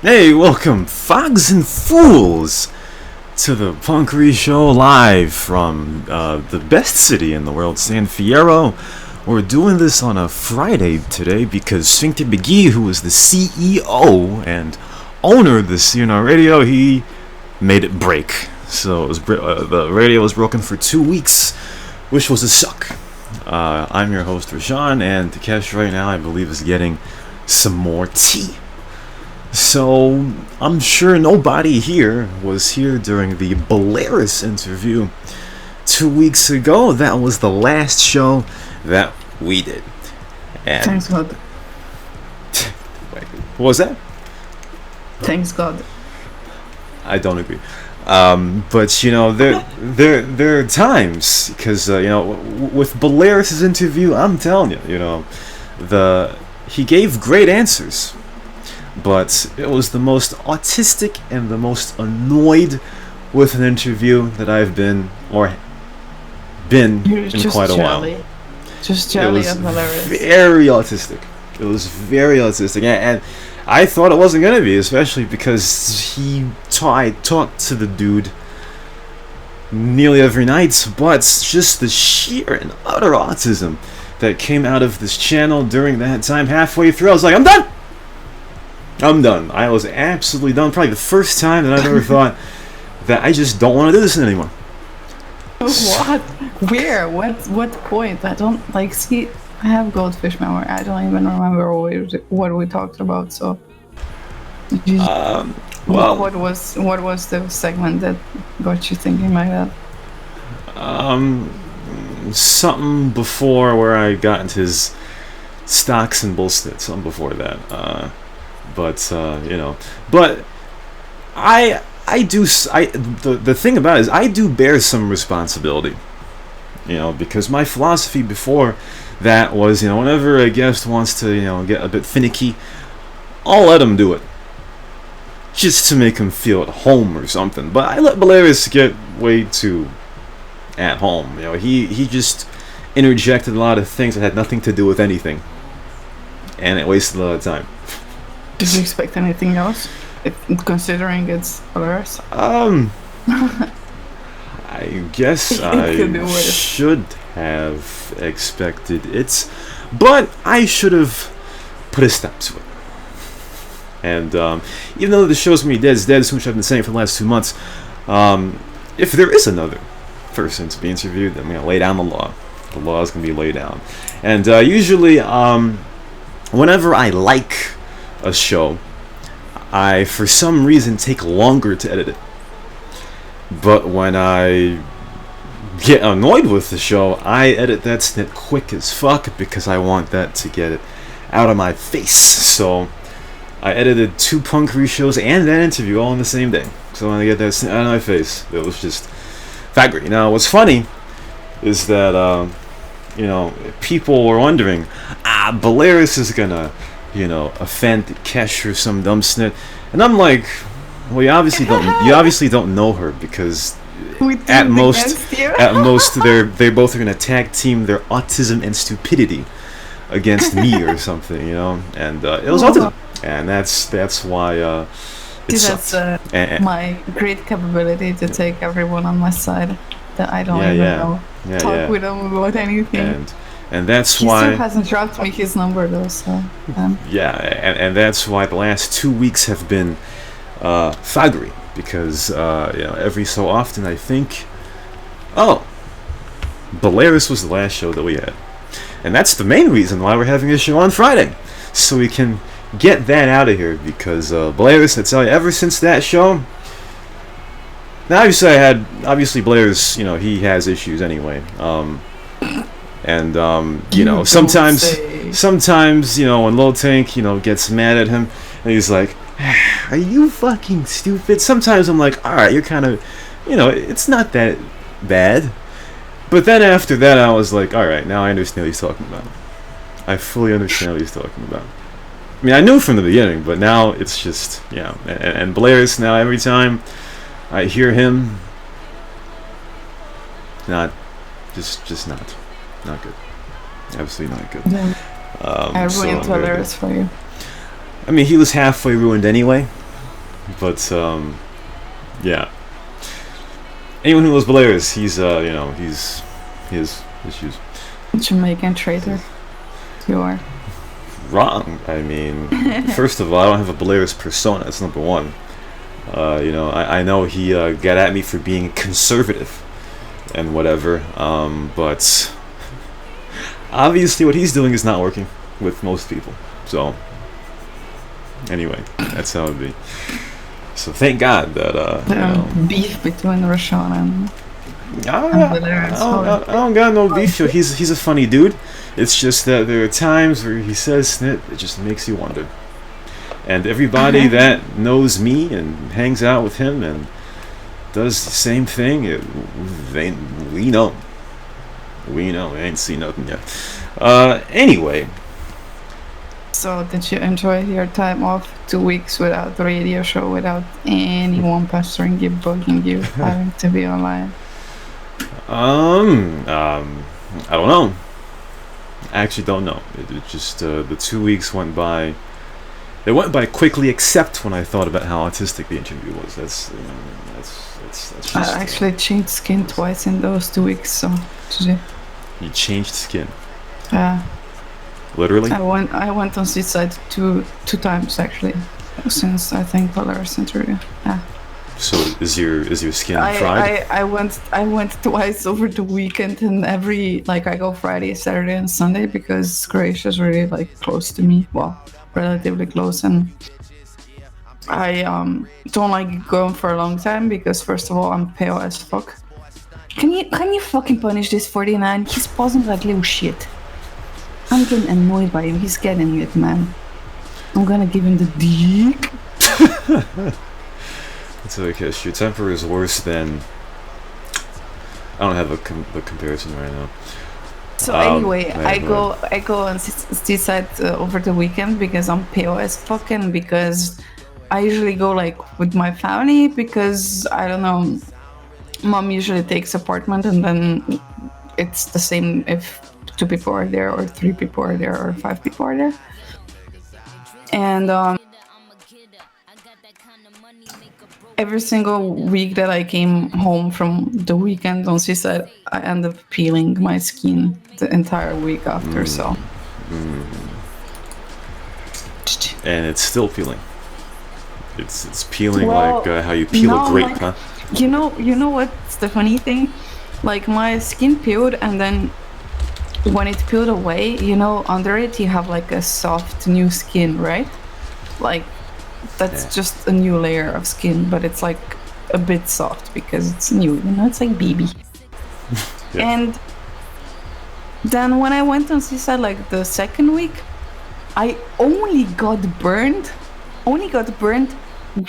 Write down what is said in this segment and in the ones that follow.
Hey, welcome, fogs and fools, to the Punkery show live from the best city in the world, San Fierro. We're doing this on a Friday today because Sphincter McGee, who is the CEO and owner of the CNR radio, he made it break. So it was the radio was broken for 2 weeks, which was a suck. I'm your host, Rashawn, and Takesh right now, I believe, is getting some more tea. So, I'm sure nobody here was here during the Valeras interview 2 weeks ago. That was the last show that we did. And thanks God. Wait, what was that? Thanks God. I don't agree. But you know, there are times because you know, with Valeras' interview, I'm telling you, you know, he gave great answers. But it was the most autistic and the most annoyed with an interview that I've been in quite a while. Just jelly of Valeras. Very autistic. It was very autistic, and I thought it wasn't gonna be, especially because I talked to the dude nearly every night, but just the sheer and utter autism that came out of this channel during that time, halfway through, I was like, I'm done. I was absolutely done. Probably the first time that I've ever thought that I just don't want to do this anymore. What? Where? What point? I don't see. I have goldfish memory. I don't even remember what we talked about. So, well, what was the segment that got you thinking like that? Something before where I got into his stocks and bullshit. Something before that. But you know, but the thing about it is I do bear some responsibility, you know, because my philosophy before that was, you know, whenever a guest wants to, you know, get a bit finicky, I'll let him do it, just to make him feel at home or something. But I let Valeras get way too at home, you know. He just interjected a lot of things that had nothing to do with anything, and it wasted a lot of time. Did you expect anything else, considering it's Valeras? I guess I should have expected it, but I should have put a stop to it. And even though the show's gonna be dead, which I've been saying for the last 2 months, if there is another person to be interviewed, I'm gonna lay down the law. The law is gonna be laid down, and usually, whenever I like a show, I for some reason take longer to edit it. But when I get annoyed with the show, I edit that snip quick as fuck because I want that to get it out of my face. So I edited 2 Punkery shows and that interview all in the same day. So when I get that snip out of my face, it was just faggery. Now what's funny is that you know, people were wondering, Valeras is gonna, you know, offend Kesh or some dumb snit, and I'm like, well, you obviously don't know her, because at most they both are gonna tag team their autism and stupidity against me or something, you know. And it was autism, and that's why it sucks. That's my great capability to take everyone on my side that I don't even know. Talk with them about anything. And that's he why still hasn't dropped me his number though, so yeah, and that's why the last 2 weeks have been faggery, because you know, every so often I think, oh, Valeras was the last show that we had, and that's the main reason why we're having a show on Friday, so we can get that out of here. Because Valeras, I tell you, ever since that show, now obviously Valeras, you know, he has issues anyway. And you know, sometimes you know, when Lil Tank, you know, gets mad at him and he's like, are you fucking stupid? Sometimes I'm like, alright, you're kind of, you know, it's not that bad. But then after that I was like, alright, now I understand what he's talking about. I fully understand what he's talking about. I mean, I knew from the beginning, but now it's just, you know, and Valeras, now every time I hear him, just not good. Absolutely not good. I ruined Valeras for you. I mean, he was halfway ruined anyway, But yeah. Anyone who knows Valeras, he's he has issues. Jamaican traitor. You are. Wrong. I mean, first of all, I don't have a Valeras persona. That's number one. I know he got at me for being conservative and whatever, but obviously what he's doing is not working with most people. So anyway, that's how it be. So thank God that beef between Rashawn and Valeras. I don't got no beef. He's a funny dude. It's just that there are times where he says snit, it just makes you wonder. And everybody that knows me and hangs out with him and does the same thing, we know. We know. We ain't seen nothing yet. Anyway. So, did you enjoy your time off? 2 weeks without the radio show, without anyone pestering you, bugging you, having to be online? I don't know. I actually don't know. It just the 2 weeks went by. It went by quickly, except when I thought about how autistic the interview was. That's just, I actually changed skin twice in those 2 weeks. So did you? You changed skin. Yeah. Literally. I went on Seaside two times actually, since I think Valeras interview. Yeah. So is your skin fried? I went twice over the weekend, and I go Friday, Saturday, and Sunday because Croatia's really close to me. Well, relatively close, and I don't like going for a long time because first of all I'm pale as fuck. Can you fucking punish this 49? He's pausing like little shit. I'm getting annoyed by him. He's getting it, man. I'm gonna give him the dick. It's okay. Your temper is worse than. I don't have a comparison right now. So anyway, I go on Seaside over the weekend because I'm pale as fuck, and because I usually go with my family because I don't know, mom usually takes apartment and then it's the same if 2 people are there or 3 people are there or 5 people are there. And every single week that I came home from the weekend on Seaside, I end up peeling my skin the entire week after. So, and it's still peeling. It's peeling like how you peel a grape, huh? You know what's the funny thing? My skin peeled, and then when it peeled away, under it you have a soft new skin, right? That's just a new layer of skin, but it's a bit soft because it's new, it's like BB. Yeah. And then when I went on Seaside the second week, I only got burned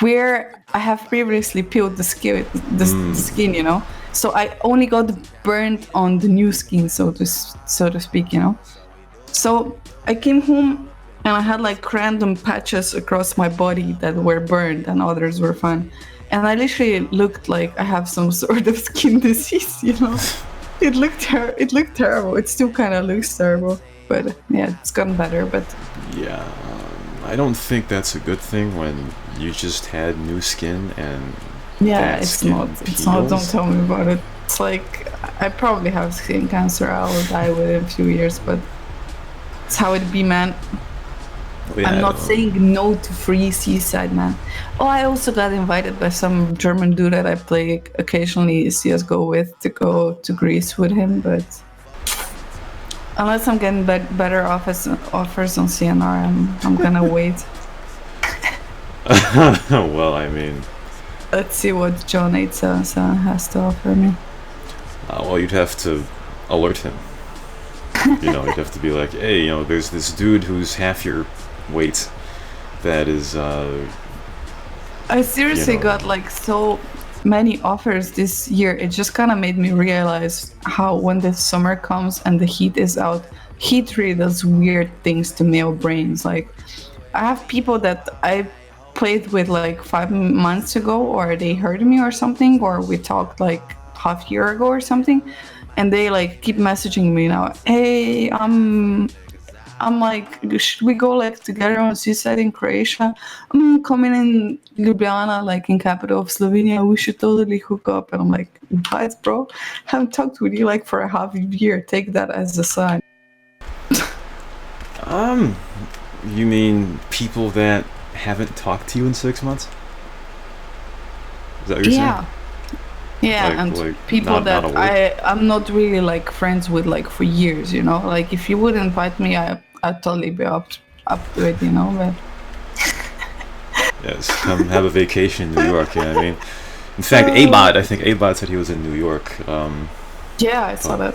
where I have previously peeled the skin, skin, So I only got burned on the new skin, so to speak, So I came home and I had random patches across my body that were burned and others were fine. And I literally looked like I have some sort of skin disease, It looked terrible. It still kind of looks terrible, but yeah, it's gotten better. But yeah, I don't think that's a good thing when you just had new skin and it's not. Don't tell me about it. It's I probably have skin cancer. I will die within a few years, but it's how it be, man. Yeah, I'm not saying no to free Seaside, man. Oh, I also got invited by some German dude that I play occasionally CSGO with to go to Greece with him, but unless I'm getting better offers on CNR, I'm gonna wait. Well, I mean, let's see what John 877 has to offer me. Well, you'd have to alert him. You'd have to be like, hey, there's this dude who's half your weight that is I seriously got so many offers this year. It just kind of made me realize how when the summer comes and the heat is out, heat really does weird things to male brains. I have people that I played with 5 months ago, or they heard me or something, or we talked half year ago or something, and they keep messaging me now, hey, I'm like, should we go like together on seaside in Croatia? I'm coming in Ljubljana, like in capital of Slovenia. We should totally hook up. And I'm like, what, bro? Haven't talked with you like for a half a year. Take that as a sign. You mean people that haven't talked to you in 6 months? Is that what you're saying? Yeah, people that I'm not really like friends with like for years, you know. Like if you would invite me, I'd totally be up to it, you know. But yes, come have a vacation in New York. Yeah, I mean, in fact, I think Abad said he was in New York. Yeah, I saw that.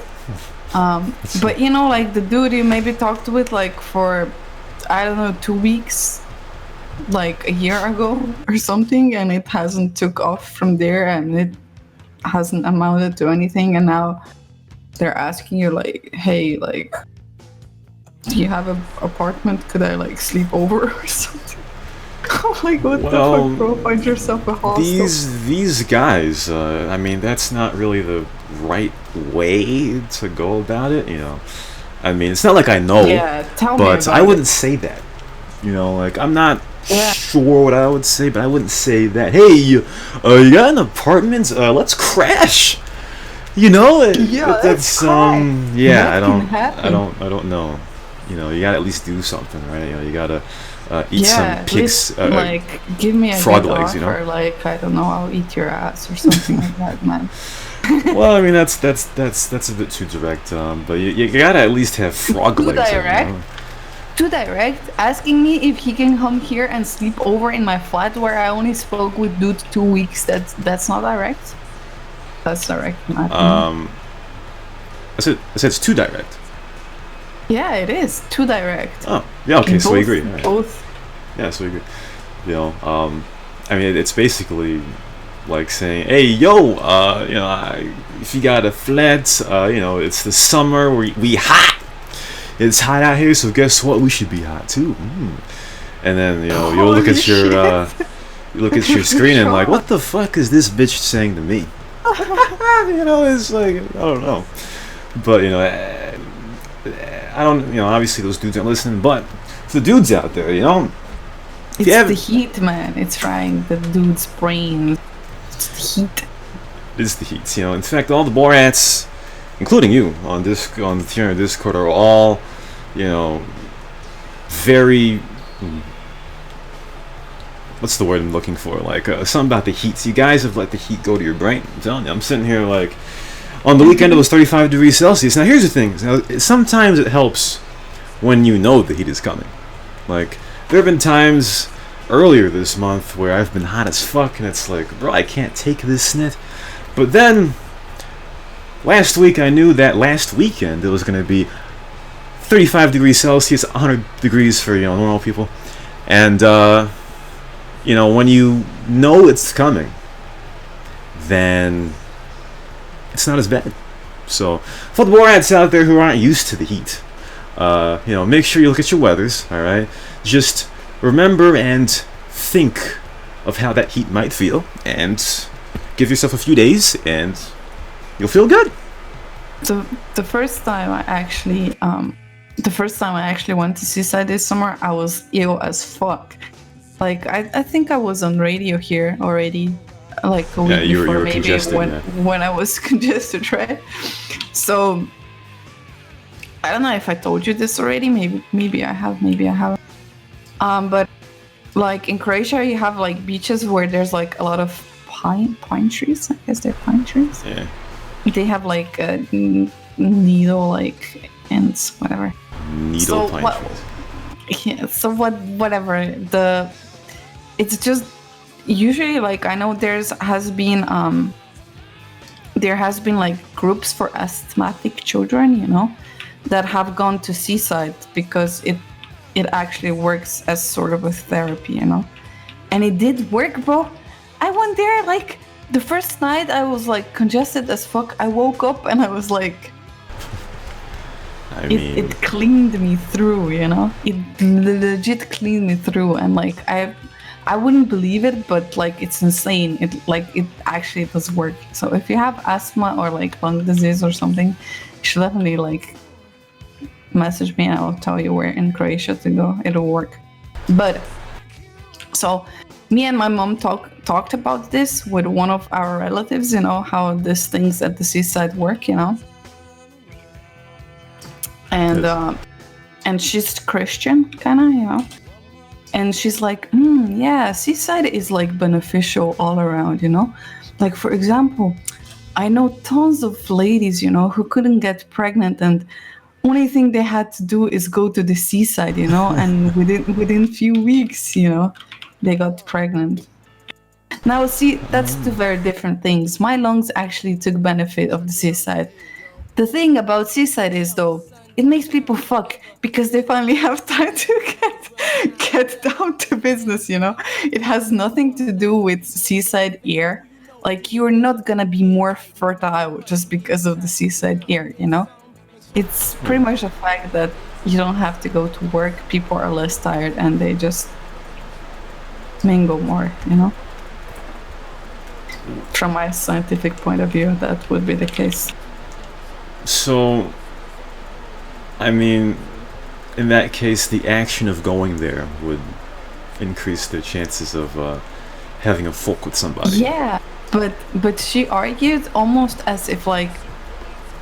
But you know, like the dude you maybe talked with like for, I don't know, 2 weeks, like a year ago or something, and it hasn't took off from there, and it hasn't amounted to anything, and now they're asking you like, hey, like, do you have an apartment? Could I like sleep over or something? Oh my god, the fuck, bro? Find yourself a hostel. These guys, I mean, that's not really the right way to go about it, you know. I mean, it's not like I know, but I wouldn't say that. You know, like, I'm not sure what I would say, but I wouldn't say that. Hey, you got an apartment? Let's crash. You know, that's I don't know. You know, you gotta at least do something, right? You know, you gotta eat some pigs, like give me a frog good legs, offer, you know. Like I don't know, I'll eat your ass or something like that, man. Well, I mean that's a bit too direct, but you gotta at least have frog legs. Direct. You know? Too direct, asking me if he can come here and sleep over in my flat where I only spoke with dude 2 weeks. That's not direct. That's direct. I said it's too direct. Yeah, it is too direct. Oh, yeah. Okay, so we agree. Right. Both. Yeah, so we agree. You know, I mean, it's basically like saying, hey, yo, you know, if you got a flat, you know, it's the summer, we hot. It's hot out here, so guess what? We should be hot too. And then you know you'll look at your screen and like, what the fuck is this bitch saying to me? You know, it's like I don't know, but you know, I don't. You know, obviously those dudes aren't listening, but for the dudes out there, you know, it's the heat, man. It's frying the dude's brain. It's the heat. It is the heat. You know, in fact, all the Borats, including you on the Tier Discord, are all, you know, very. What's the word I'm looking for? Like something about the heat. So you guys have let the heat go to your brain. I'm telling you, I'm sitting here like, on the weekend it was 35 degrees Celsius. Now here's the thing. Now, sometimes it helps when you know the heat is coming. Like there have been times earlier this month where I've been hot as fuck, and it's like, bro, I can't take this snit. But then last week I knew that last weekend it was going to be 35 degrees Celsius, 100 degrees for, you know, normal people. And you know, when you know it's coming, then it's not as bad. So for the Borats out there who aren't used to the heat, you know, make sure you look at your weathers, alright? Just remember and think of how that heat might feel, and give yourself a few days and you'll feel good. So the first time I actually went to Seaside this summer, I was ill as fuck. Like I think I was on radio here already, like a week before, maybe when I was congested, right? So I don't know if I told you this already. Maybe I have. Maybe I haven't. But like in Croatia, you have like beaches where there's like a lot of pine trees. I guess they're pine trees. Yeah. They have like a needle, like ends, whatever. Needle pine trees. Yeah. So whatever. It's just usually like I know there has been like groups for asthmatic children, you know, that have gone to Seaside because it actually works as sort of a therapy, you know. And it did work, bro. I went there like the first night I was like congested as fuck. I woke up and I was like, it cleaned me through, you know. It legit cleaned me through, and like I wouldn't believe it, but like it's insane. It actually does work. So if you have asthma or like lung disease or something, you should definitely like message me and I'll tell you where in Croatia to go. It'll work. But so me and my mom talked about this with one of our relatives, you know, how these things at the seaside work, you know. And she's Christian, kind of, you know. And she's like, yeah, seaside is like beneficial all around, you know. Like, for example, I know tons of ladies, you know, who couldn't get pregnant, and only thing they had to do is go to the seaside, you know, and within few weeks, you know, they got pregnant. Now, see, that's two very different things. My lungs actually took benefit of the seaside. The thing about seaside is, though, it makes people fuck because they finally have time to get down to business, you know? It has nothing to do with seaside air. Like, you're not gonna be more fertile just because of the seaside air, you know? It's pretty much a fact that you don't have to go to work, people are less tired, and they just mingle more, you know? From my scientific point of view, that would be the case. So, I mean, in that case, the action of going there would increase their chances of having a fuck with somebody. Yeah, but she argued almost as if, like,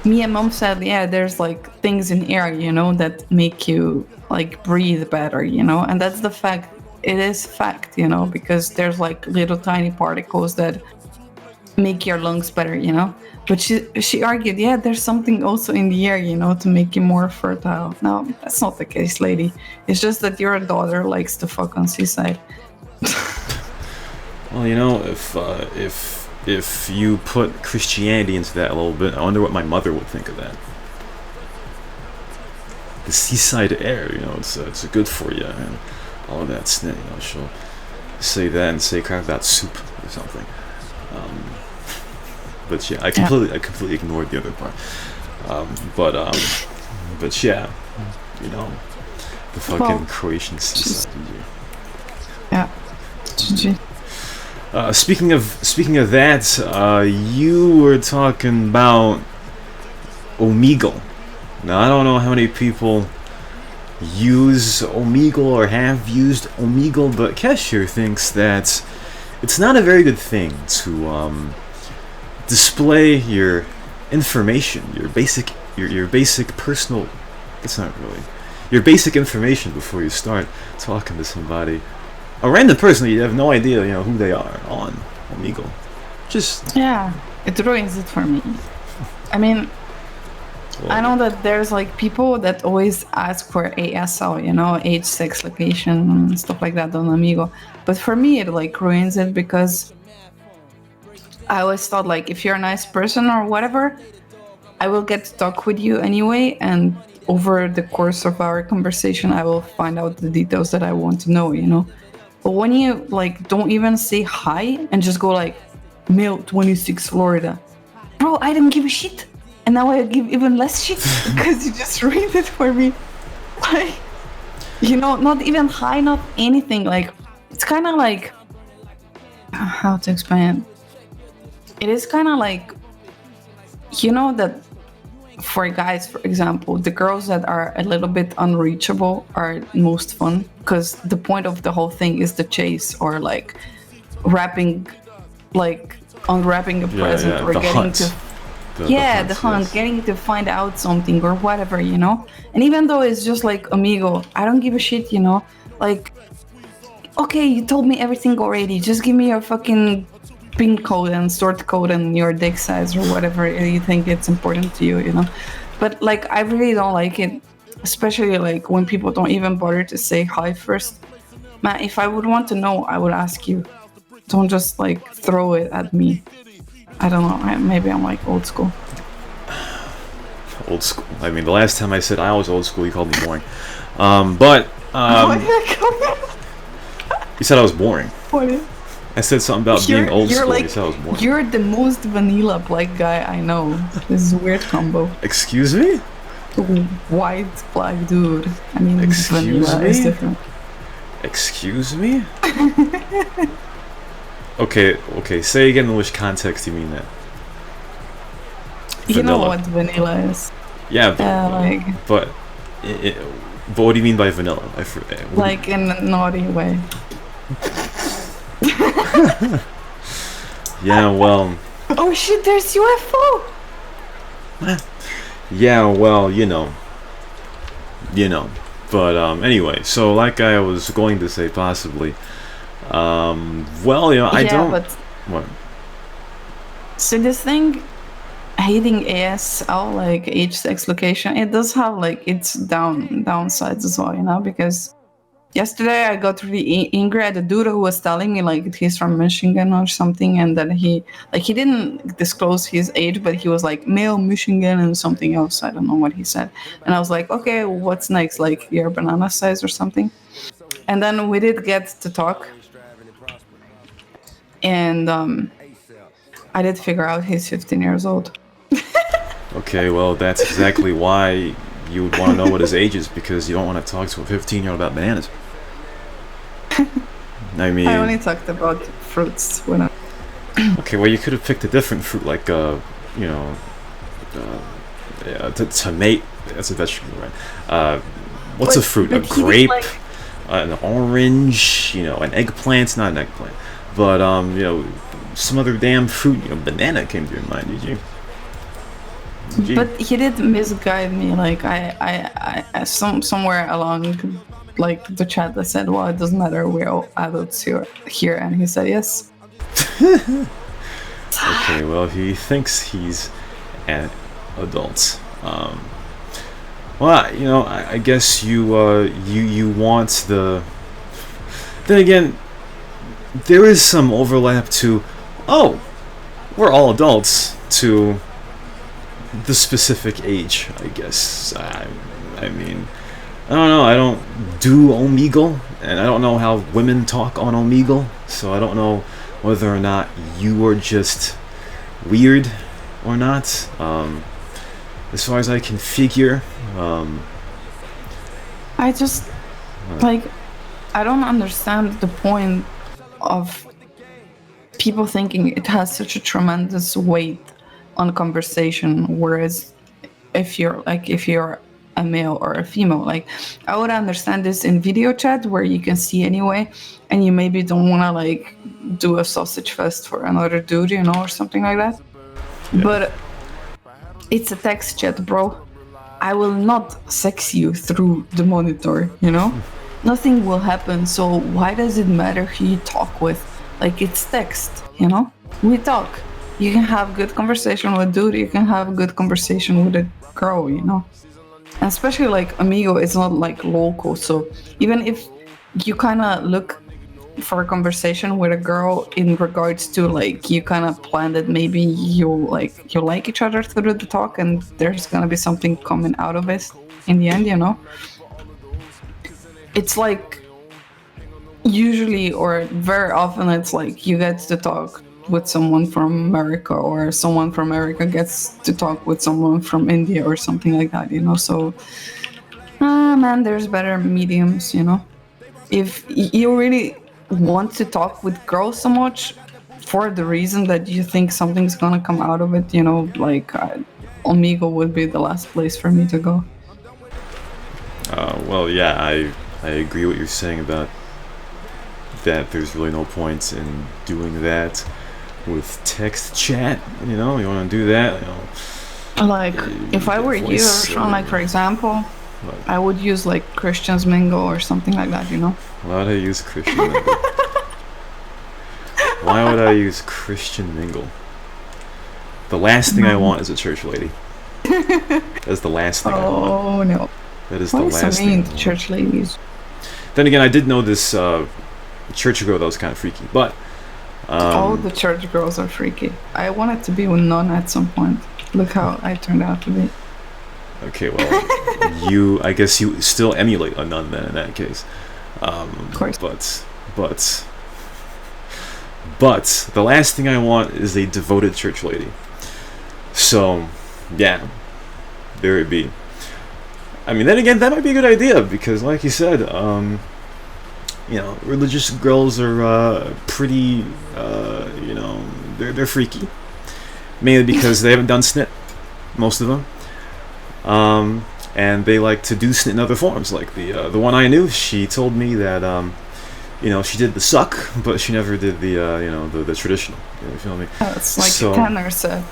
me and mom said, yeah, there's like things in air, you know, that make you like breathe better, you know, and that's the fact. It is fact, you know, because there's like little tiny particles that make your lungs better, you know. But she argued, yeah, there's something also in the air, you know, to make you more fertile. No, that's not the case, lady. It's just that your daughter likes to fuck on seaside. Well, you know, if you put Christianity into that a little bit, I wonder what my mother would think of that. The seaside air, you know, it's good for you, and all of that snit, you know, she'll say that and say crap about soup or something. But yeah, I completely ignored the other part. But yeah, you know, the fucking Croatian seaside. Yeah. Speaking of that, you were talking about Omegle. Now, I don't know how many people use Omegle or have used Omegle, but Cashier thinks that it's not a very good thing to display your information, your basic personal. It's not really your basic information before you start talking to somebody. A random person, you have no idea, you know, who they are on Omegle. Just yeah, it ruins it for me. I mean, well, I know that there's like people that always ask for ASL, you know, age, sex, location, and stuff like that on Omegle. But for me, it like ruins it because I always thought, like, if you're a nice person or whatever, I will get to talk with you anyway, and over the course of our conversation, I will find out the details that I want to know, you know. But when you like don't even say hi and just go like, male 26 Florida, bro, I didn't give a shit, and now I give even less shit because you just ruined it for me. Like, you know, not even hi, not anything. Like, it's kind of like, how to explain it? It is kind of like, you know, that for guys, for example, the girls that are a little bit unreachable are most fun because the point of the whole thing is the chase, or like unwrapping a present, or the getting hunt. to the hunt, yes. Getting to find out something or whatever, you know. And even though it's just like Omegle, I don't give a shit, you know. Like, okay, you told me everything already, just give me your fucking pin code and sort code and your dick size or whatever you think it's important to you, you know. But like, I really don't like it, especially like when people don't even bother to say hi first. Man, if I would want to know, I would ask you. Don't just like throw it at me. I don't know, maybe I'm like old school. Old school. I mean, the last time I said I was old school, you called me boring. But you said I was boring. What? I said something about being old school. Like, you said I was boring. You're the most vanilla black guy I know. This is a weird combo. Excuse me? White black dude. I mean, Excuse vanilla me? is different. Excuse me? Okay, say again in which context you mean that. You know what vanilla is. Yeah, like... but what do you mean by vanilla? Like in a naughty way. Yeah, well. Oh shit! There's UFO. Yeah, well, But anyway, so like I was going to say, possibly. Well, I don't. But what? So this thing, hating ASL, like age, sex, location, it does have like its downsides as well, because yesterday I got really angry at the dude who was telling me like he's from Michigan or something, and then he didn't disclose his age, but he was like male Michigan and something else. I don't know what he said, and I was like, okay, what's next? Like your banana size or something? And then we did get to talk, and I did figure out he's 15 years old. Okay, well, that's exactly why you would want to know what his age is, because you don't want to talk to a 15-year-old about bananas. I mean, I only talked about fruits when I... Okay, well, you could have picked a different fruit, like tomato. That's a vegetable, right? What's a fruit? A grape, an orange, an eggplant. Not an eggplant, but some other damn fruit. Banana came to your mind, did you? But he did misguide me. Like I somewhere along like the chat that said, well, it doesn't matter, we're all adults here, and he said yes. Okay, well, he thinks he's an adult. Well, I guess you want the. Then again, there is some overlap to, oh, we're all adults, to the specific age, I guess. I mean, I don't know. I don't do Omegle, and I don't know how women talk on Omegle, so I don't know whether or not you are just weird or not. As far as I can figure, I just I don't understand the point of people thinking it has such a tremendous weight on conversation, whereas if you're a male or a female, like I would understand this in video chat where you can see anyway, and you maybe don't want to do a sausage fest for another dude, or something like that. Yeah. But it's a text chat, bro. I will not sex you through the monitor, Nothing will happen, so why does it matter who you talk with? Like, it's text, We talk. You can have good conversation with a dude, you can have a good conversation with a girl, And especially Omegle is not local, so even if you kind of look for a conversation with a girl in regards to you kind of plan that maybe you like each other through the talk and there's gonna be something coming out of it in the end, It's usually or very often it's you get to talk with someone from America, or someone from America gets to talk with someone from India or something like that, So, man, there's better mediums, If you really want to talk with girls so much for the reason that you think something's gonna come out of it, Omegle would be the last place for me to go. Well, yeah, I agree what you're saying about that. There's really no point in doing that with text chat, you want to do that, if I were you, Sean, for example, I would use Christian's Mingle or something like that, Why would I use Christian Mingle? Why would I use Christian Mingle? The last thing I want is a church lady. That's the last thing I want. Oh, no. That is the last thing I want. Church ladies. Then again, I did know this church girl that was kind of freaky, but... all the church girls are freaky. I wanted to be a nun at some point. Look how I turned out to be. Okay, well, I guess you still emulate a nun then in that case. Of course. But the last thing I want is a devoted church lady. So, yeah, there it be. I mean, then again, that might be a good idea because, like you said, religious girls are pretty, they're freaky. Mainly because they haven't done snit, most of them. and they like to do snit in other forms. Like the one I knew, she told me that she did the suck, but she never did the the traditional. You feel me? Oh, it's like Tanner said.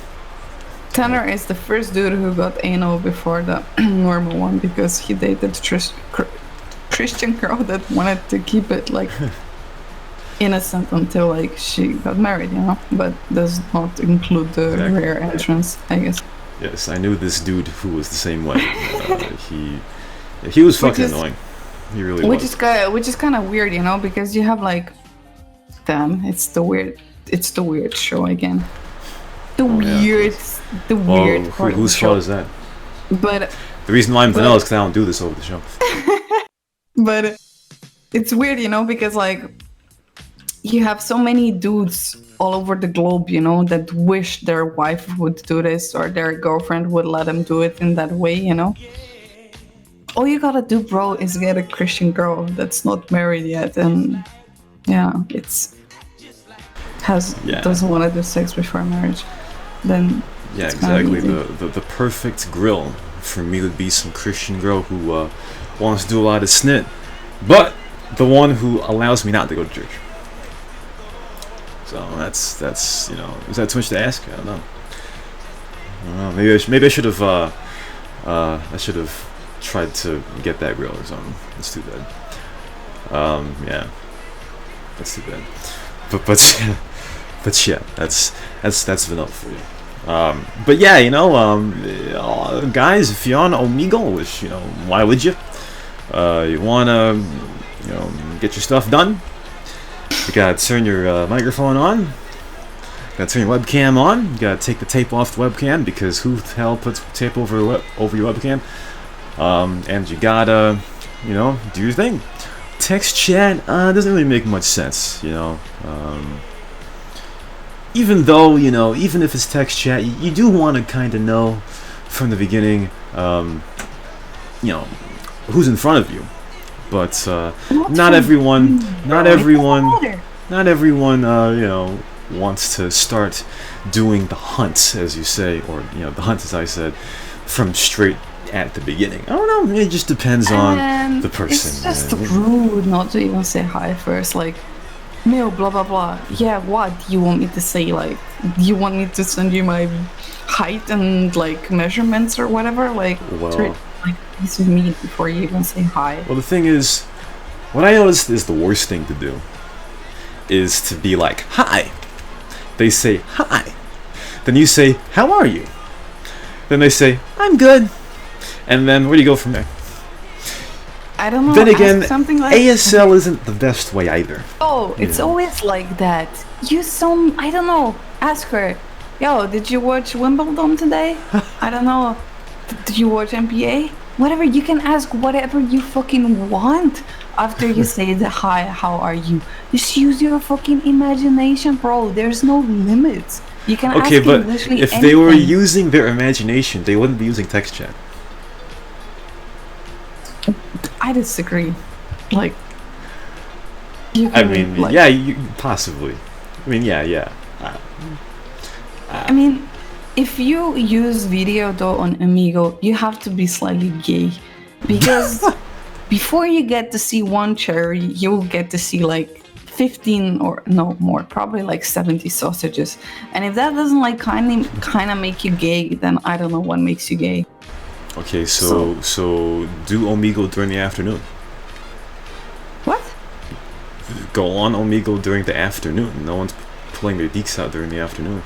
Tanner is the first dude who got anal before the normal one because he dated Christian girl that wanted to keep it like innocent until like she got married, but does not include the rare entrance, I guess. Yes, I knew this dude who was the same way. He was fucking annoying. He really was. Which is kind of weird, because you have like, damn, it's the weird show again. The weird part. Whose fault is that? But the reason why I'm vanilla is because I don't do this over the show. But it's weird, because like you have so many dudes all over the globe, that wish their wife would do this or their girlfriend would let them do it in that way, All you gotta do, bro, is get a Christian girl that's not married yet, and doesn't want to do sex before marriage. Then exactly. The perfect grill for me would be some Christian girl who wants to do a lot of snit, but the one who allows me not to go to church. So that's is that too much to ask? I don't know. Maybe I should have tried to get that grill or something. That's too bad. That's too bad. But yeah, that's vanilla for you. But yeah, guys, if you're on Omegle, which why would you? You wanna get your stuff done. You gotta turn your microphone on. You gotta turn your webcam on. You gotta take the tape off the webcam because who the hell puts tape over your webcam? And you gotta, do your thing. Text chat doesn't really make much sense, even though, even if it's text chat, you do want to kind of know from the beginning, who's in front of you. But not everyone, wants to start doing the hunt, as you say, or the hunt, as I said, from straight at the beginning. I don't know. It just depends on the person. It's just rude not to even say hi first. Like, Mil, blah blah blah. Yeah, what do you want me to say? Like, do you want me to send you my height and like measurements or whatever? Like, piece of meat before you even say hi. Well, the thing is, what I noticed is the worst thing to do is to be like, hi. They say hi. Then you say, how are you? Then they say, I'm good. And then where do you go from there? I don't know. Then again, something like ASL isn't the best way either. Oh, it's always like that. I don't know. Ask her. Yo, did you watch Wimbledon today? I don't know. Did you watch NBA? Whatever. You can ask whatever you fucking want after you say the hi. How are you? Just use your fucking imagination, bro. There's no limits. You can ask but literally if anything. They were using their imagination, they wouldn't be using text chat. I disagree. Like, you possibly. I mean, yeah. I mean, if you use video though on Omegle, you have to be slightly gay, because before you get to see one cherry, you will get to see like 15 or no more, probably like 70 sausages. And if that doesn't like kind of make you gay, then I don't know what makes you gay. Okay, so do Omegle during the afternoon. What? Go on Omegle during the afternoon. No one's pulling their deeks out during the afternoon.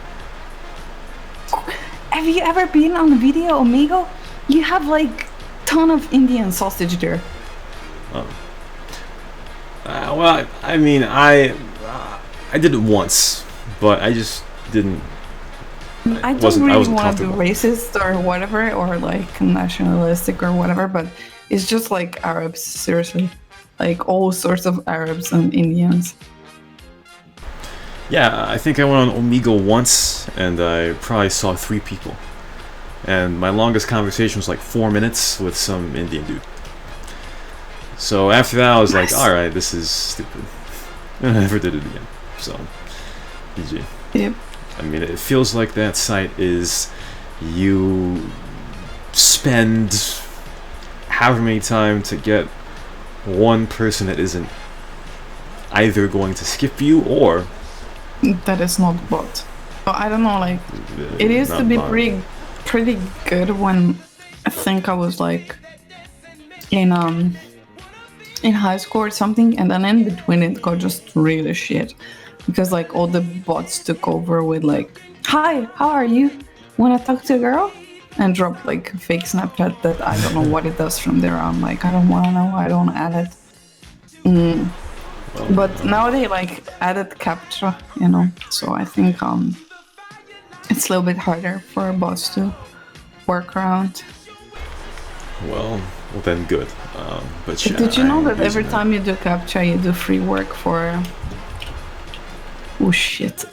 Have you ever been on video Omegle? You have like ton of Indian sausage there. Oh. Well, I mean, I did it once, but I just didn't. I don't really want to be racist or whatever, or like nationalistic or whatever, but it's just like Arabs, seriously. Like all sorts of Arabs and Indians. Yeah, I think I went on Omegle once, and I probably saw 3 people. And my longest conversation was like 4 minutes with some Indian dude. So after that, I was like, alright, this is stupid. And I never did it again. So, GG. Yep. I mean, it feels like that site is you spend however many time to get one person that isn't either going to skip you or that is not bot. So I don't know, like it used to be pretty good when I think I was like in high school or something, and then in between it got just really shit because like all the bots took over with like, "Hi, how are you? Wanna talk to a girl?" and drop like fake Snapchat that I don't know what it does from there on. Like I don't wanna know, I don't add it. But now they like added captcha, you know, so I think it's a little bit harder for bots to work around. Well then good. But yeah, did you know that every time you do captcha, you do free work for? Oh shit!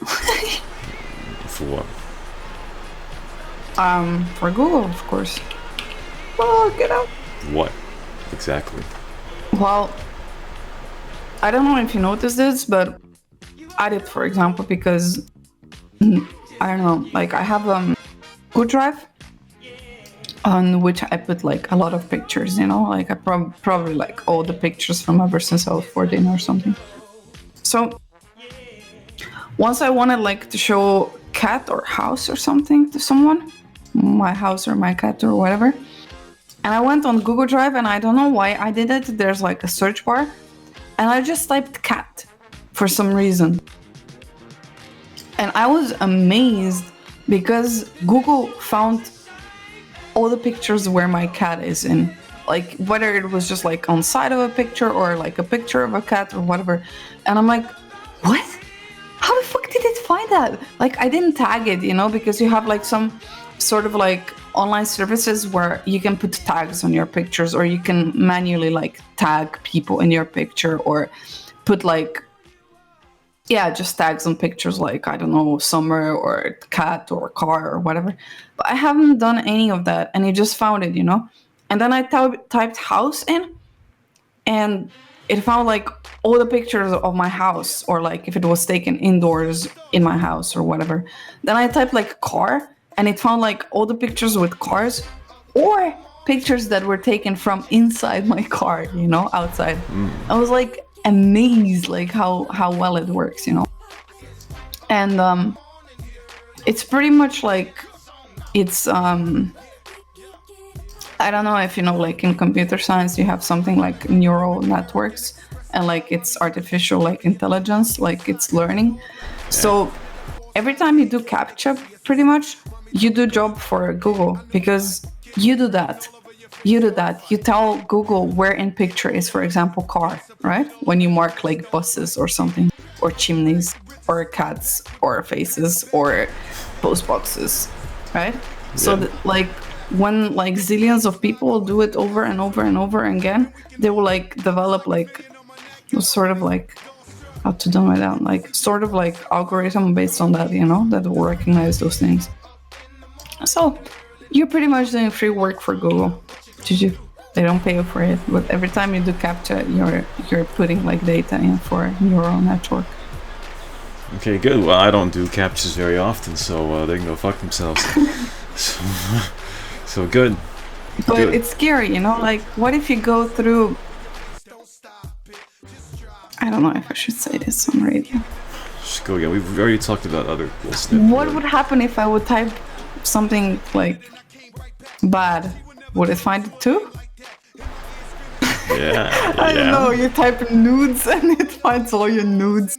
For what? For Google, of course. Oh, get out! What exactly? Well, I don't know if you noticed this, but I did, for example, because I don't know, like I have Google Drive on which I put like a lot of pictures, you know, like I probably like all the pictures from ever since I was 14 or something. So once I wanted like to show cat or house or something to someone, my house or my cat or whatever, and I went on Google Drive and I don't know why I did it. There's like a search bar and I just typed cat for some reason. And I was amazed because Google found all the pictures where my cat is in. Like whether it was just like on side of a picture or like a picture of a cat or whatever. And I'm like, what? How the fuck did it find that? Like I didn't tag it, you know, because you have like some sort of like online services where you can put tags on your pictures or you can manually like tag people in your picture or put like, yeah, just tags on pictures like, I don't know, summer or cat or car or whatever. But I haven't done any of that and it just found it, you know? And then I typed house in and it found like all the pictures of my house or like if it was taken indoors in my house or whatever. Then I typed like car and it found like all the pictures with cars or pictures that were taken from inside my car, you know, outside. I was like amazed like how well it works, you know. And it's pretty much like it's I don't know if you know, like in computer science you have something like neural networks and like it's artificial like intelligence, like it's learning. So every time you do captcha, pretty much you do job for Google because you do that. You tell Google where in picture is, for example, car, right? When you mark like buses or something, or chimneys, or cats, or faces, or post boxes, right? Yeah. So like when like zillions of people do it over and over and over again, they will like develop like sort of like how to dumb it down, like sort of like algorithm based on that, you know, that will recognize those things. So you're pretty much doing free work for Google. They don't pay you for it, but every time you do captcha, you're putting like data in for neural network. Okay, good. Well, I don't do captchas very often, so they can go fuck themselves. so good. But good. It's scary, you know. Like, what if you go through? I don't know if I should say this on radio. Just go again. We've already talked about other cool stuff. What would happen if I would type something like bad? Would it find it too? Yeah. I don't know, you type nudes and it finds all your nudes.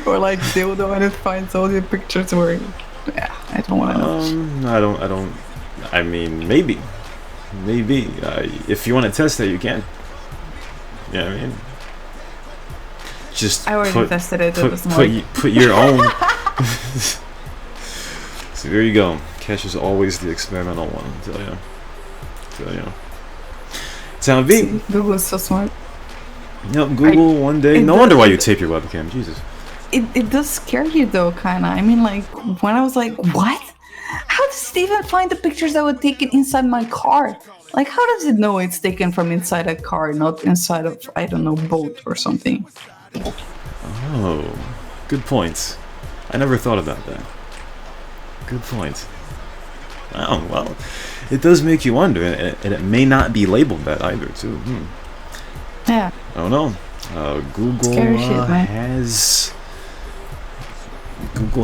Or like dildo and it finds all your pictures where... Yeah, I don't want to know. I mean, maybe. If you want to test it, you can. You know what I mean? Just I already tested it. Put your own... So there you go. Cash is always the experimental one, I tell you. Sound beat. Google's so smart. Yep, Google one day. No wonder why you tape your webcam. Jesus. It does scare you though, kinda. I mean, like when I was like, what? How does it even find the pictures that were taken inside my car? Like, how does it know it's taken from inside a car, not inside of, I don't know, boat or something? Oh, good points. I never thought about that. Good point. Oh, well, it does make you wonder, and it may not be labeled that either, too. Yeah. I don't know. Google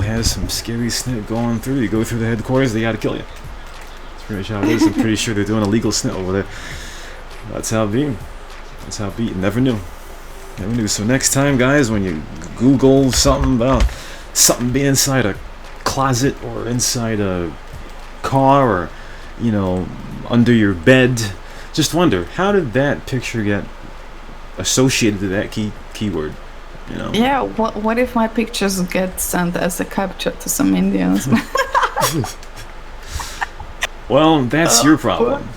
has some scary snit going through. You go through the headquarters, they gotta kill you. That's pretty much how it is. I'm pretty sure they're doing a legal snit over there. That's how it be. That's how it be. Never knew. Never knew. So next time, guys, when you Google something about something being inside a closet or inside a car or, you know, under your bed, just wonder, how did that picture get associated to that keyword? You know? Yeah, what if my pictures get sent as a capture to some Indians? Well, that's your problem.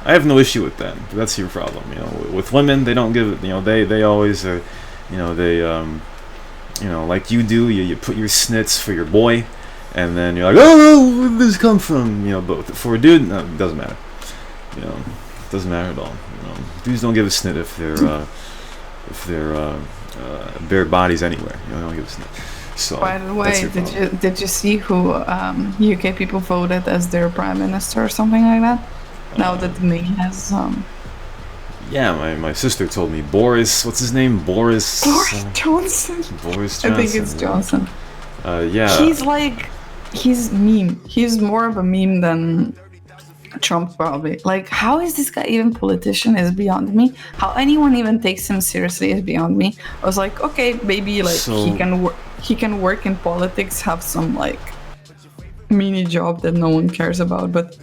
I have no issue with that. But that's your problem. You know, with women, they don't give it. You know, they always are. You know, they you know, like you do. You put your snits for your boy, and then you're like, oh, where did this come from? You know, but for a dude, no, it doesn't matter. You know, it doesn't matter at all. You know, dudes don't give a snit if they're bare bodies anywhere. You know, they don't give a snit. So, by the way, did you see who UK people voted as their prime minister or something like that? Now that May has yeah, my sister told me Boris. What's his name? Boris Johnson. Boris Johnson. I think it's Johnson. Yeah. He's meme. He's more of a meme than Trump probably. Like, how is this guy even politician is beyond me. How anyone even takes him seriously is beyond me. I was like, okay, maybe like he can work in politics, have some like mini job that no one cares about, but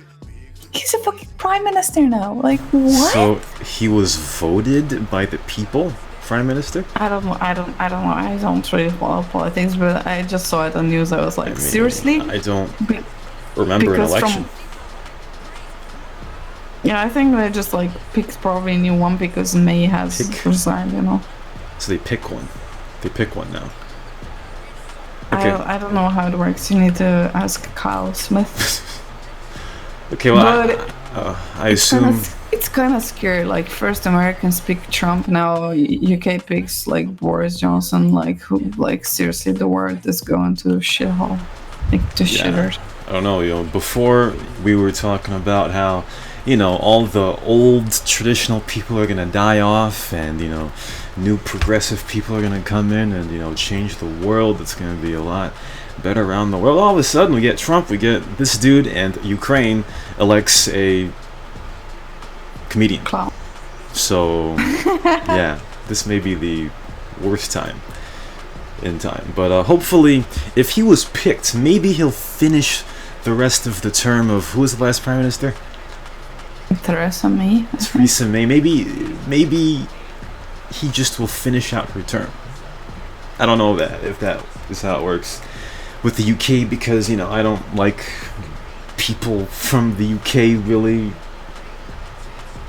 he's a fucking prime minister now. Like, what? So he was voted by the people, prime minister? I don't know. I don't really follow politics, but I just saw it on news. I was like, seriously? I don't remember an election. Yeah, I think they just like picked probably a new one because May has resigned, you know. So they pick one. They pick one now. Okay. I don't know how it works. You need to ask Kyle Smith. Okay, well, I assume it's kind of scary. Like, first Americans pick Trump, now UK picks like Boris Johnson. Like, who? Like, seriously, the world is going to shithole, like to shitters. I don't know. You know, before we were talking about how, you know, all the old traditional people are gonna die off, and you know, new progressive people are gonna come in and, you know, change the world. It's gonna be a lot better around the world. All of a sudden, we get Trump, we get this dude, and Ukraine elects a comedian. Clown. So, yeah, this may be the worst time in time. But hopefully, if he was picked, maybe he'll finish the rest of the term of, who was the last prime minister? Theresa May. Theresa May. Maybe he just will finish out her term. I don't know if that is how it works with the UK, because, you know, I don't like people from the UK really.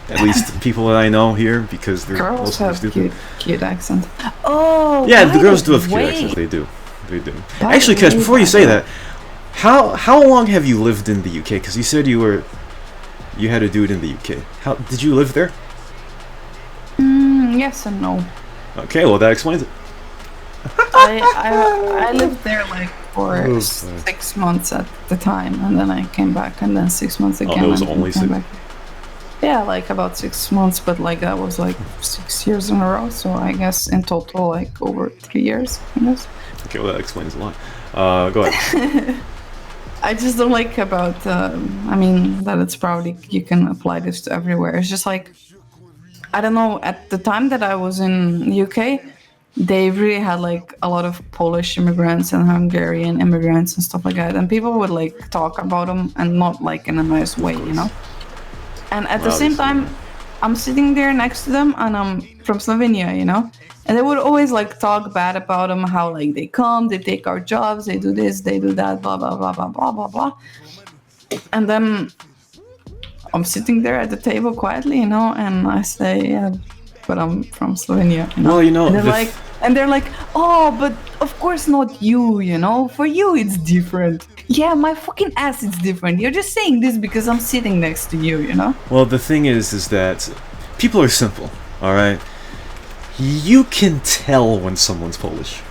At least the people that I know here, because they're girls have stupid. Cute accent. Oh, yeah, the girls do have cute accents. They do. Actually, Cash, before you say that, how long have you lived in the UK? Because you said you had a dude in the UK. How did you live there? Yes and no. Okay, well that explains it. I lived there like for 6 months at the time, and then I came back, and then 6 months again. Oh, it was only 6. Back. Yeah, like about 6 months, but like that was like 6 years in a row. So I guess in total, like over 3 years, I guess. Okay, well that explains a lot. Go ahead. I just don't like about. I mean, that it's probably you can apply this to everywhere. It's just like, I don't know. At the time that I was in UK, they really had like a lot of Polish immigrants and Hungarian immigrants and stuff like that, and people would like talk about them and not like in a nice way, you know. And at the same time, I'm sitting there next to them, and I'm from Slovenia, you know? And they would always, like, talk bad about them, how, like, they come, they take our jobs, they do this, they do that, blah, blah, blah, blah, blah, blah, blah. And then I'm sitting there at the table quietly, you know, and I say, yeah, but I'm from Slovenia, you know? Well, you know... And they're like, oh, but of course not you, you know? For you, it's different. Yeah, my fucking ass is different. You're just saying this because I'm sitting next to you, you know? Well, the thing is that people are simple, alright? You can tell when someone's Polish.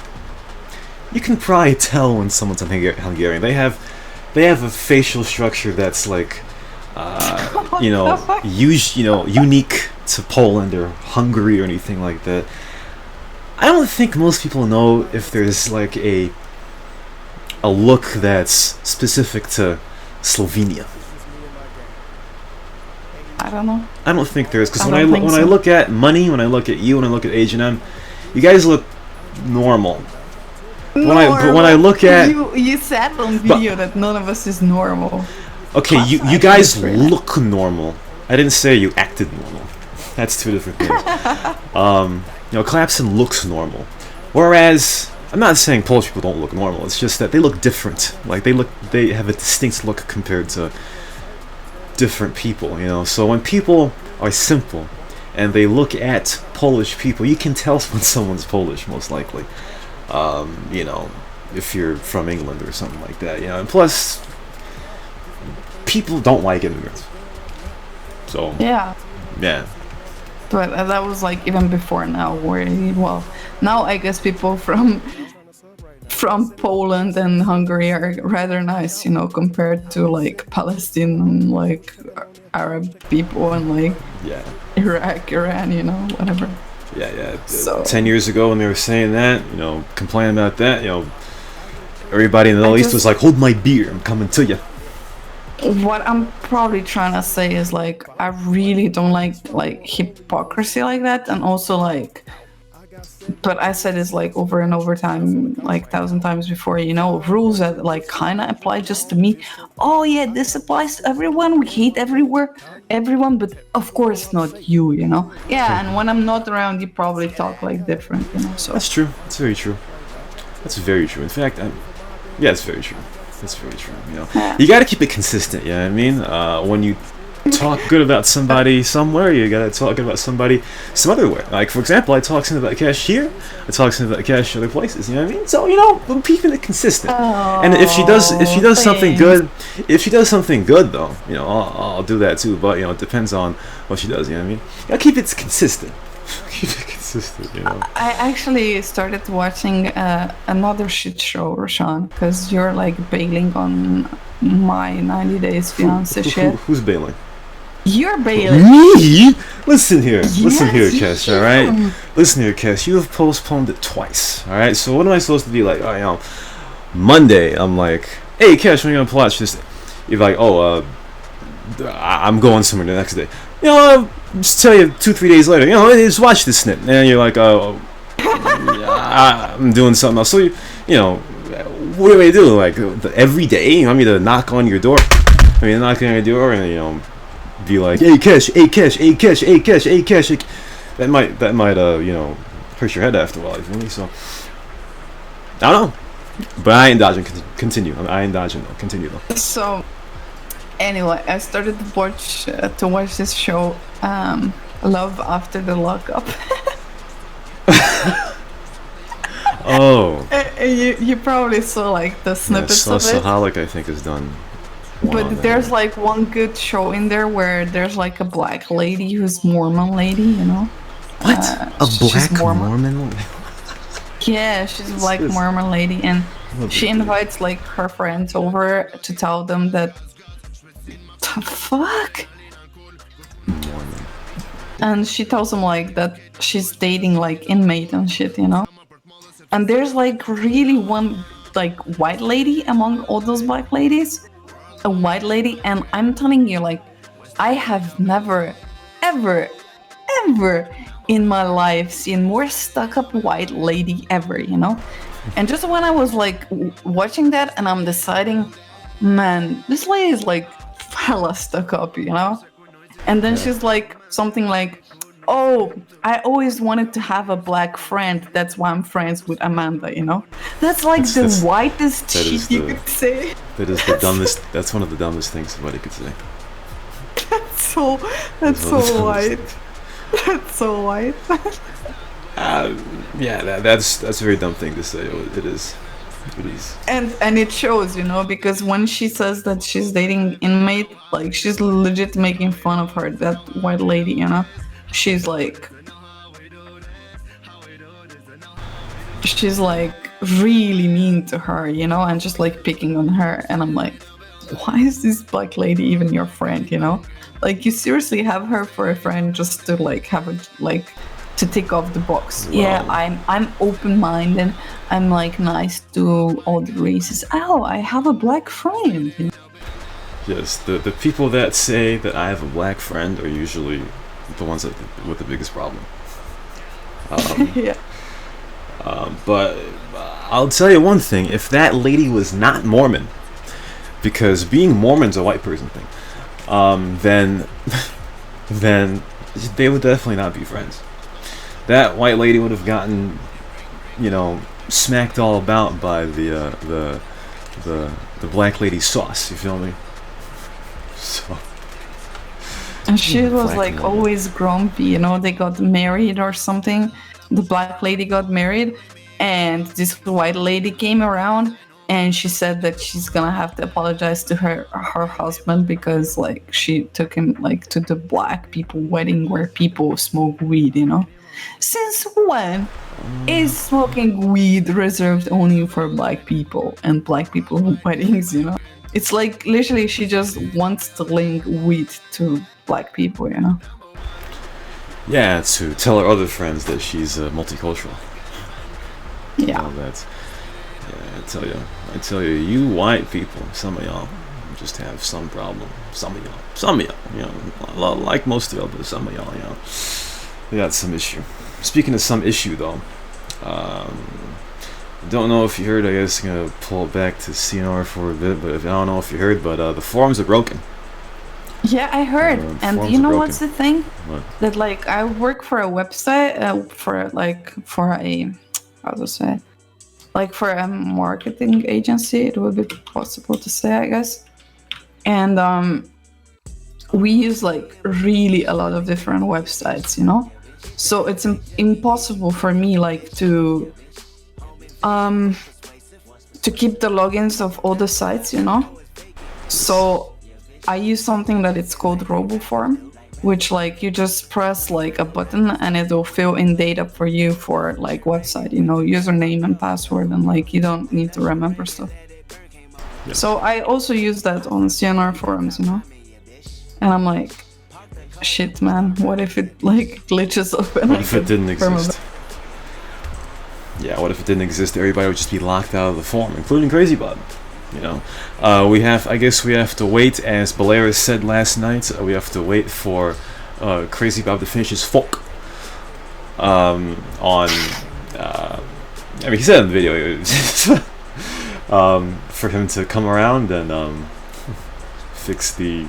You can probably tell when someone's Hungarian. They have they have a facial structure that's like, unique to Poland or Hungary or anything like that. I don't think most people know if there's like a look that's specific to Slovenia. I don't know. I don't think there is, because when I look at Money, when I look at you, when I look at H&M, you guys look normal. But when I look at you said on video that none of us is normal. Okay, you guys look normal. I didn't say you acted normal. That's two different things. Clapson looks normal, whereas I'm not saying Polish people don't look normal. It's just that they look different. Like they have a distinct look compared to different people. So when people are simple and they look at Polish people, you can tell when someone's Polish, most likely. If you're from England or something like that. And plus, people don't like immigrants. So yeah. But that was like even before now, now I guess people from Poland and Hungary are rather nice, compared to like Palestinian, like Arab people and like Iraq, Iran, whatever. Yeah. So 10 years ago when they were saying that, complaining about that, everybody in the Middle East was like, hold my beer, I'm coming to you. What I'm probably trying to say is like I really don't like hypocrisy like that, and also like, but I said this like over and over time, like 1,000 times before, rules that like kind of apply just to me. Oh yeah, this applies to everyone. We hate everyone, but of course not you, Yeah, and when I'm not around, you probably talk like different, So that's true. That's very true. That's very true. In fact, it's very true. That's very true. You got to keep it consistent. You know what I mean? When you talk good about somebody somewhere, you got to talk good about somebody some other way. Like for example, I talk something about cash here, I talk something about cash other places. You know what I mean? So I'm keeping it consistent. And if she does something good, though, I'll do that too. But it depends on what she does. You know what I mean? You got to keep it consistent. Keep it consistent. I actually started watching another shit show, Roshan, because you're like bailing on my 90 Days Fiancé shit. Who's bailing? You're bailing. Me? Listen here, Kes. All right. You. Listen here, Kes. You have postponed it twice. All right. So what am I supposed to be like? Monday. I'm like, hey, Kes, when are you gonna watch this? You're like, I'm going somewhere the next day. Just tell you 2-3 days later, just watch this snip, and you're like, I'm doing something else. So what do I do? Like every day, you want me to knock on your door? Knock on your door and be like, hey Kesh, hey Kesh, hey Kesh, hey Kesh, hey Kesh. That might hurt your head after a while. You feel me? So I don't know, but I ain't dodging. Continue. I ain't dodging though. Continue though. So. Anyway, I started to watch this show, Love After the Lockup. Oh. You probably saw like the snippets of it. Sahalik, I think, is done. But there's like one good show in there where there's like a black lady who's Mormon lady, What? A black Mormon? Yeah, she's a black Mormon lady, and she invites like her friends over to tell them that. The fuck? And she tells him like that she's dating like inmate and shit, And there's like really one like white lady among all those black ladies, a white lady, and I'm telling you, like, I have never, ever in my life seen more stuck-up white lady ever, And just when I was like watching that, and I'm deciding, man, this lady is like hella stuck up, And then she's like something like, oh, I always wanted to have a black friend, that's why I'm friends with Amanda, That's like the whitest shit you could say. That is the dumbest. That's one of the dumbest things somebody could say. That's so white. That's so white. That's a very dumb thing to say. It is. And it shows, because when she says that she's dating inmate, like she's legit making fun of her, that white lady, She's like really mean to her, and just like picking on her, and I'm like, why is this black lady even your friend, you know? Like, you seriously have her for a friend just to like have a like to tick off the box. Wow. Yeah, I'm open-minded. I'm like nice to all the races. Oh, I have a black friend. Yes, the people that say that I have a black friend are usually the ones that with the biggest problem. Yeah. But I'll tell you one thing: if that lady was not Mormon, because being Mormon's a white person thing, then they would definitely not be friends. That white lady would have gotten, you know, smacked all about by the black lady sauce. You feel me? So. And she was like always grumpy, you know. They got married or something. The black lady got married, and this white lady came around, and she said that she's gonna have to apologize to her husband because like she took him like to the black people wedding where people smoke weed, you know. Since when is smoking weed reserved only for black people and black people weddings, you know? It's like literally she just wants to link weed to black people, you know? Yeah, to tell her other friends that she's multicultural. Yeah. Yeah, I tell you, you white people, some of y'all just have some problem. Some of y'all, you know, like most of y'all, but some of y'all, you know, they got some issue. Speaking of some issue, though, don't know if you heard. I guess I'm gonna pull it back to CNR for a bit, but I don't know if you heard, but the forums are broken. Yeah, I heard. And you know what's the thing? What? That like I work for a website for a how to say, like for a marketing agency. It would be possible to say, I guess. And we use like really a lot of different websites, you know. So it's impossible for me like to keep the logins of all the sites, you know. So I use something that it's called RoboForm, which like you just press like a button and it will fill in data for you for like website, you know, username and password, and like you don't need to remember stuff. Yes. So I also use that on CNR forums, you know, and I'm like, shit, man, what if it like glitches up? And what if it didn't exist? Yeah, what if it didn't exist? Everybody would just be locked out of the forum, including Crazy Bob. You know, I guess we have to wait, as Valeras said last night, we have to wait for Crazy Bob to finish his folk on, I mean, he said in the video, for him to come around and fix the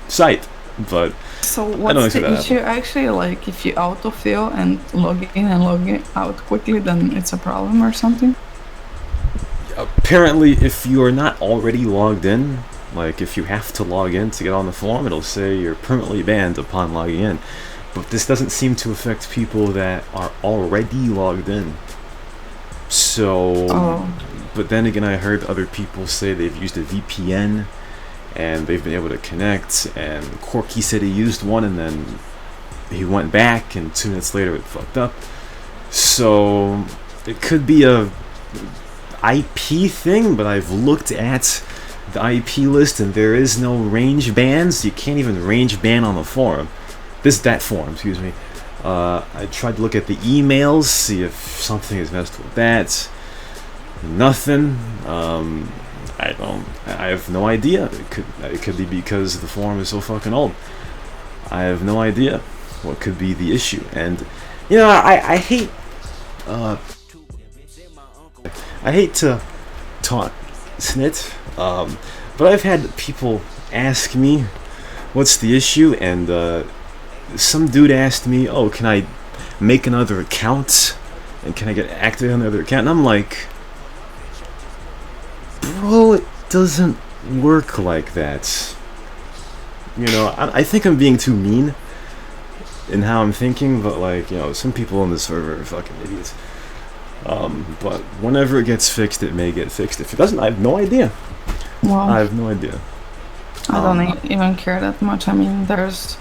site, but so what's the issue actually? Like if you autofill and log in and log out quickly, then it's a problem or something? Apparently, if you are not already logged in, like if you have to log in to get on the forum, it'll say you're permanently banned upon logging in. But this doesn't seem to affect people that are already logged in. So, but then again, I heard other people say they've used a VPN and they've been able to connect, and Corky said he used one and then he went back and 2 minutes later it fucked up. So, it could be a IP thing, but I've looked at the IP list and there is no range bans. You can't even range ban on the forum. That forum, excuse me. I tried to look at the emails, see if something is messed with that. Nothing. I have no idea. It could be because the forum is so fucking old. I have no idea what could be the issue. And you know, I hate to talk snit, but I've had people ask me what's the issue, and some dude asked me, oh, can I make another account and can I get active on the other account? And I'm like, bro, it doesn't work like that. You know, I think I'm being too mean in how I'm thinking, but like, you know, some people on the server are fucking idiots. But whenever it gets fixed, it may get fixed. If it doesn't, I have no idea. Well, I have no idea. I don't even care that much. I mean, there's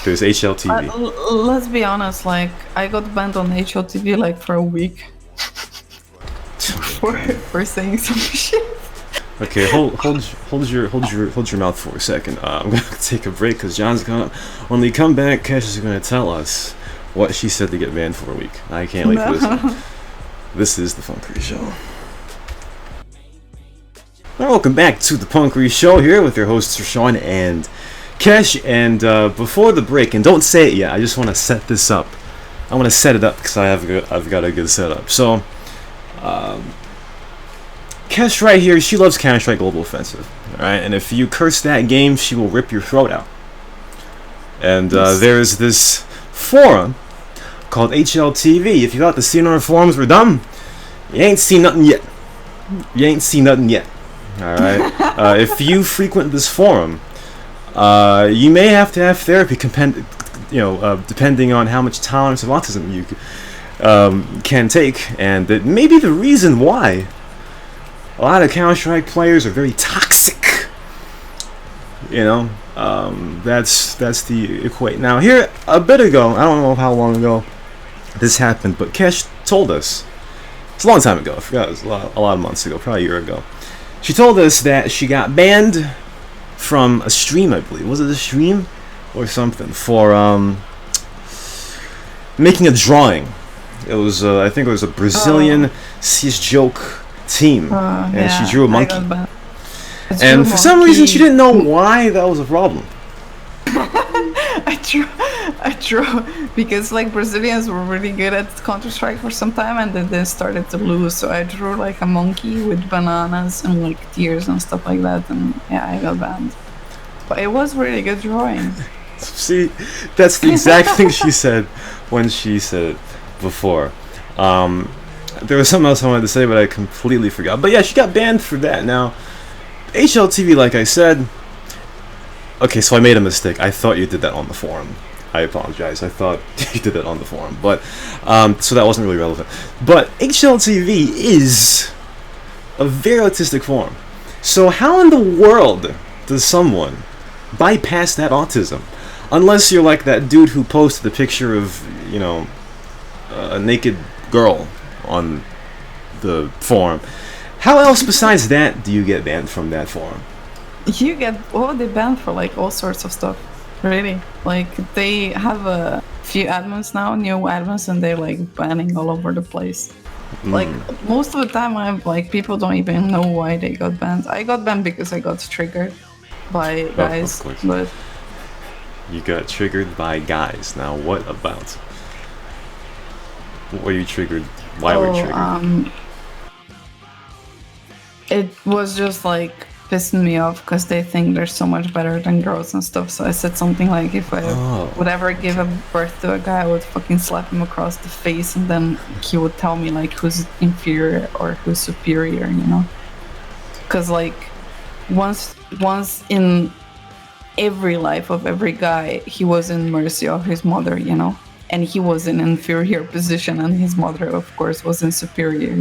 HLTV. Let's be honest, like, I got banned on HLTV like for a week for saying some shit. Okay, hold your mouth for a second. I'm gonna take a break because John's gonna, when we come back, Cash is gonna tell us what she said to get banned for a week. I can't wait for this one. This is the Punkery Show. Well, welcome back to the Punkery Show here with your hosts Sean and Kesh. And before the break, and don't say it yet, I just want to set this up. I want to set it up because I've got a good setup. So. Kesh right here, she loves Counter-Strike Global Offensive, alright? And if you curse that game, she will rip your throat out. And there's this forum called HLTV. If you thought the CNR forums were dumb, you ain't seen nothing yet. You ain't seen nothing yet, alright? If you frequent this forum, you may have to have therapy, depending on how much tolerance of autism you can take. And that may be the reason why a lot of Counter-Strike players are very toxic. That's the equate. Now here, a bit ago, I don't know how long ago this happened, but Kesh told us, it's a long time ago, I forgot, it was a lot of months ago, probably a year ago. She told us that she got banned from a stream, I believe. Was it a stream? Or something, for making a drawing. It was, I think it was a Brazilian cisjoke team, and she drew a monkey. And for some reason, she didn't know why that was a problem. I drew because like Brazilians were really good at Counter-Strike for some time, and then they started to lose. So I drew like a monkey with bananas and like tears and stuff like that, and yeah, I got banned. But it was really good drawing. See, that's the exact thing she said when she said it before. There was something else I wanted to say, but I completely forgot. But yeah, she got banned for that. Now, HLTV, like I said... Okay, so I made a mistake. I thought you did that on the forum. I apologize. I thought you did that on the forum. But, so that wasn't really relevant. But HLTV is a very autistic forum. So how in the world does someone bypass that autism? Unless you're like that dude who posted the picture of, a naked girl on the forum. How else besides that do you get banned from that forum? You get they banned for like all sorts of stuff, really. Like they have a few admins now, new admins, and they're like banning all over the place. Like most of the time, I'm like people don't even know why they got banned. I got banned because I got triggered by guys, but you got triggered by guys. Now, what about? What were you triggered? Why were you triggered? It was just like pissing me off because they think they're so much better than girls and stuff. So I said something like, if I would ever give a birth to a guy, I would fucking slap him across the face, and then he would tell me like who's inferior or who's superior, Because like once in every life of every guy, he was in mercy of his mother, and he was in inferior position, and his mother, of course, was in superior,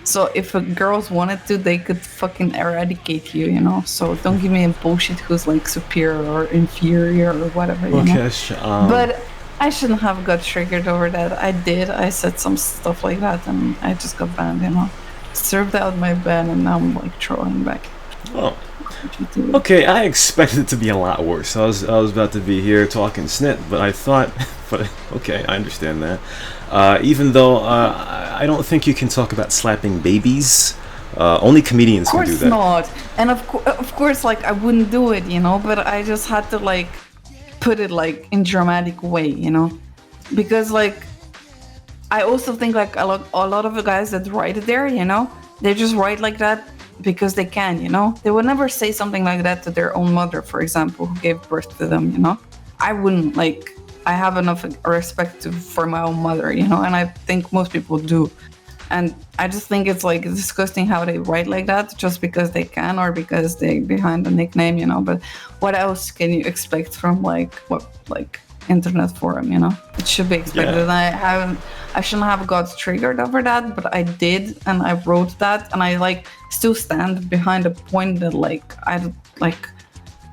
So if girls wanted to, they could fucking eradicate you, So don't give me a bullshit who's like superior or inferior or whatever, But I shouldn't have got triggered over that. I did. I said some stuff like that, and I just got banned, Served out my ban, and now I'm like trolling back. Oh. Okay, I expected it to be a lot worse. I was about to be here talking snit, but I thought, okay, I understand that. Even though I don't think you can talk about slapping babies. Only comedians can do that. Of course not. And of course, like I wouldn't do it, But I just had to like put it like in dramatic way, Because like I also think like a lot of the guys that write it there, they just write like that because they can, They would never say something like that to their own mother, for example, who gave birth to them, I wouldn't like. I have enough respect for my own mother, and I think most people do. And I just think it's like disgusting how they write like that just because they can or because they behind the nickname, But what else can you expect from like internet forum, It should be expected. Yeah. And I shouldn't have got triggered over that, but I did, and I wrote that, and I like still stand behind the point that like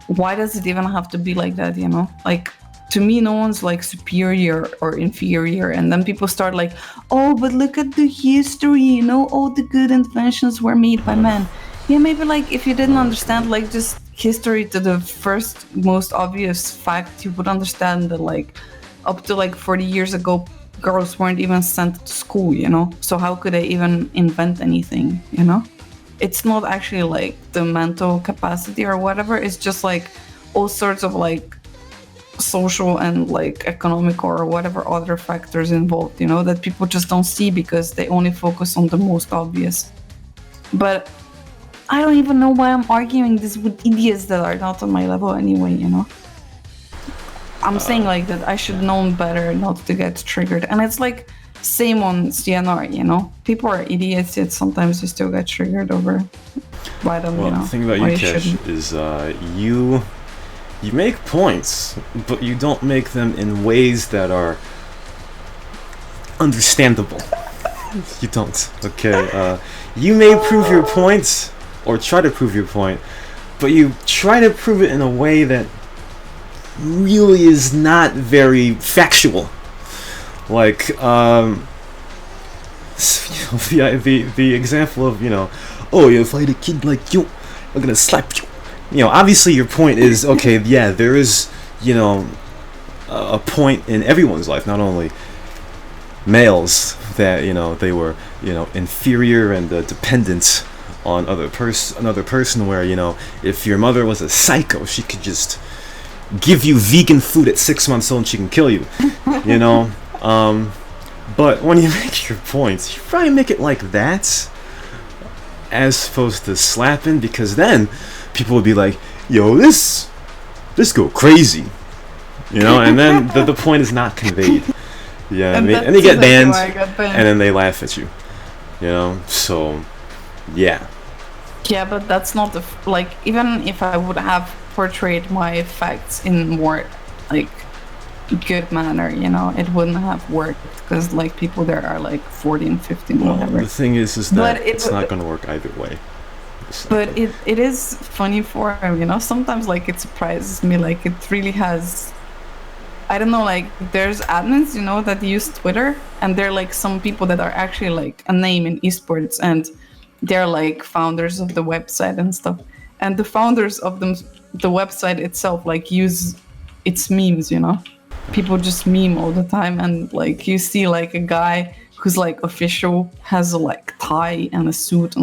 why does it even have to be like that, Like to me, no one's like superior or inferior, and then people start like, oh, but look at the history, all the good inventions were made by men. Yeah, maybe like if you didn't understand like just history to the first most obvious fact, you would understand that like up to like 40 years ago, girls weren't even sent to school, you know? So how could they even invent anything, you know? It's not actually like the mental capacity or whatever, it's just like all sorts of like social and like economic or whatever other factors involved, you know, that people just don't see because they only focus on the most obvious. But I don't even know why I'm arguing this with idiots that are not on my level anyway, you know? I'm saying like that I should know better not to get triggered. And it's like same on CNR, you know? People are idiots, yet sometimes you still get triggered over by them, well, you know? The thing about you, Kesh, is you make points, but you don't make them in ways that are understandable. You don't, okay? You may prove your points, or try to prove your point, but you try to prove it in a way that really is not very factual. Like, the example of, you know, oh, if I had a kid like you, I'm gonna slap you. You know, obviously your point is, okay, yeah, there is, you know, a point in everyone's life, not only males, that, you know, they were, you know, inferior and dependent on another person, where, you know, if your mother was a psycho, she could just give you vegan food at 6 months old and she can kill you, you know. But when you make your points, you probably make it like that as opposed to slapping, because then people would be like, yo, this go crazy, you know, and then the point is not conveyed. Yeah, and they get banned, and then they laugh at you, you know. So yeah, but that's not the like, even if I would have portrayed my facts in more like good manner, you know, it wouldn't have worked, because like people there are like 40 and 50 and whatever. The thing is that it's not going to work either way. But it is funny for him, you know. Sometimes like it surprises me, like it really has, I don't know, like there's admins, you know, that use Twitter, and they're like some people that are actually like a name in esports, and they're like founders of the website and stuff, and the founders of the website itself like use its memes, you know. People just meme all the time, and like you see like a guy who's like official, has a like tie and a suit and